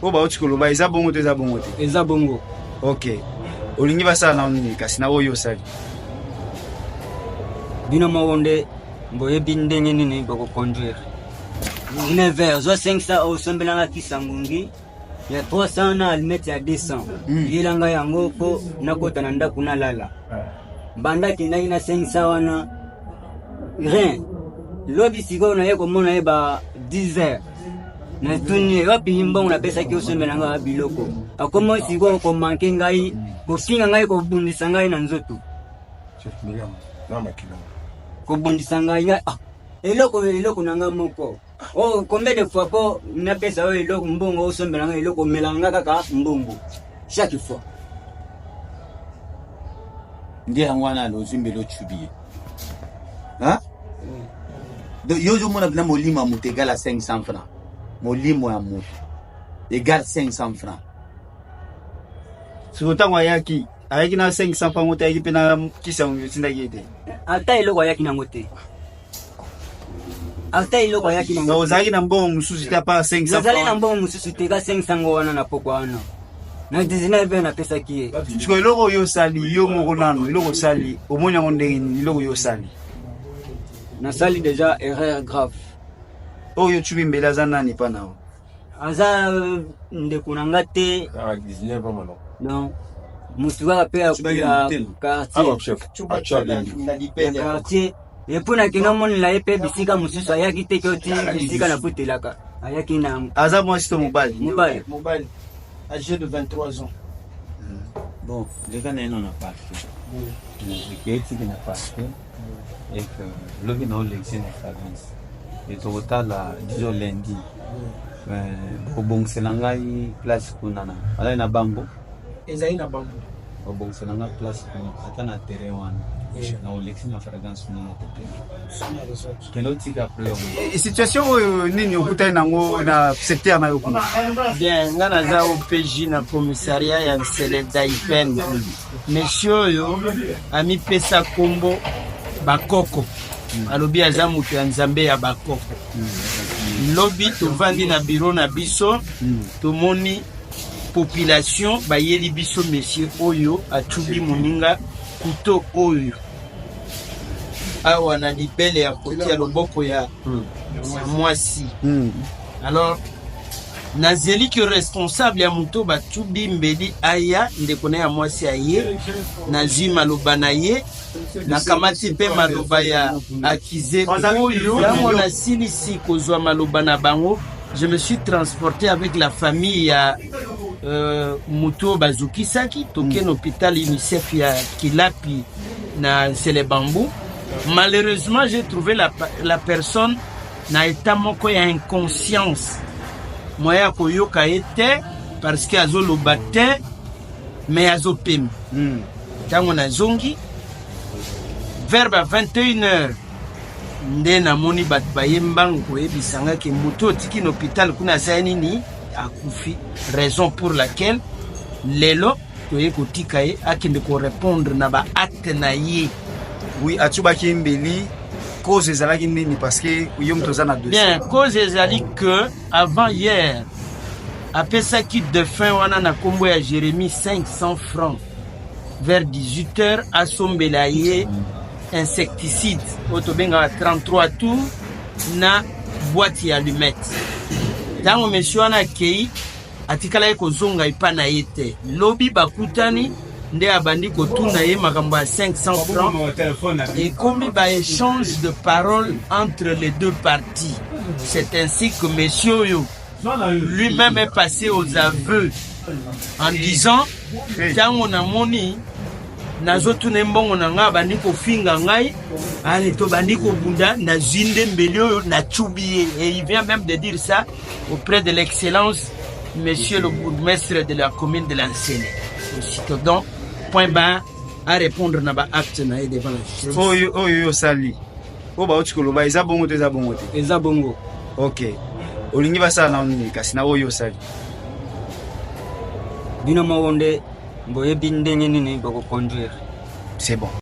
O ba utikoloba eza bongo te eza bongo te. Eza bongo. OK. Olingi basala na nini kasi na oyo sali. Bino mawonde mboye bindenge nini bako conduire. Une vers 500 au sombelanga kisangungi. Ya 300 na almeti ya 200. Yelanga yango ko nakota na ndaku na lala. Banda kinai na 500 wana. Rien. Lobi siko na yeko mona eba 10 heures. Na tuni wapi himba unapesa kio sombelanga biloko. Akomo siko ko manke ngai, ko finga ngai ko bundisa ngai na nzoto. Ko bundisa ngai eloko nanga moko. Oh, combien de fois ko na pesa o eloko mbongo o sombelanga eloko melanga kaka mbongo. Chaque fois. Ndi angwana lo zimbelo chubiye. Hein? Yo mona bina molimo amutu égale à 500 francs. Molimo amutu égale 500 francs. Sikotango ayaki na 500 francs moto ayaki pena kisa unyotinda yete. Ata eloko ayaki na ngote. Ata iloko ayaki na ngote. Ozaki na mbongo mususu te pa 500 francs. Ozali na mbongo mususu te ka 500 wana na poko wana. Na 19 na pesa kiye. Siko eloko yo sali yo moko nano eloko sali omoni yango ndenge ni eloko yo sali. Na sali déjà erreur grave. Oyo chubi mbele aza nani pa nao? Aza ndeko na ngate. 19 ans maintenant. Non. Musuka pe ya quartier. Quartier. Et pour na kina moni la epe bisika mususu ayaki te koti bisika na putelaka. Ayaki na aza moi sito mobali. Mobali. Âgé de 23 ans. Bon, les gars n'en ont pas fait. Les gars n'ont pas fait. Et que le gars n'a l'élection de Fabrice. Et au total, disons lundi, au bon Sénangai, place Kunana. Alors, il y a Bambo. Esaïe na Bambo. Au bon Sénangai, place Kunana. Attends, à Terewan. Na l'élection de Fabrice. Situation nini okutai nango na secteur na yo kuna? Bien, ngana za OPJ na commissariat ya Nseleda Ipende. Monsieur yo ami pesa kombo bakoko. Alobi aza mutu ya Nzambe ya bakoko. Lobi tovandi na bureau na biso, tomoni population bayeli biso monsieur oyo achubi moninga kuto oyo. Awa na libele ya koti ya loboko ya mwasi. Alors nazeli ki responsable ya muto batubi mbeli aya ndeko na ya mwasi aye nazwi maloba na ye na kamati pe maloba ya akize oyo yango na silisi kozwa maloba na bango. Je me suis transporté avec la famille ya muto bazukisaki toke na hôpital UNICEF ya Kilapi na Sele Bambou. Malheureusement, j'ai trouvé la personne na état moko ya inconscience. Moya koyoka ete parce que azo lobate mais azo pem. Tango na zongi vers 21h nde na moni bat bayembango koyebisanga ke moto tiki na hôpital kuna sayani ni akufi, raison pour laquelle lelo toye kotika ye akende ko répondre na ba acte na ye. Oui, atubaki mbeli cause ezalaki nini parce que yom toza na dossier. Bien, cause ezali que avant hier apesaki de fin wana na kombo ya Jérémie 500 francs vers 18h asombela ye insecticide otobenga 33 tours na boîte ya allumette. Tango monsieur wana kei atikala ye kozonga ipana yete lobi bakutani nde abandi kotuna ye makambo ya 500 francs et comme ba échange de paroles entre les deux parties. C'est ainsi que monsieur yo lui-même est passé aux aveux en disant tango na moni nazotuna mbongo na nga bandi kofinga ngai ale to bandi kobunda na zinde mbeli oyo na chubiye. Et il vient même de dire ça auprès de l'excellence monsieur le bourgmestre de la commune de Lansene. Aussitôt donc point bas à répondre na ba acte na devant la justice. Oyo sali. O ba utikoloba eza bongo te eza bongo te. Eza bongo. OK. Olingi basala na nini kasi na oyo sali. Bino mawonde mboye bindenge nini bako conduire. C'est bon.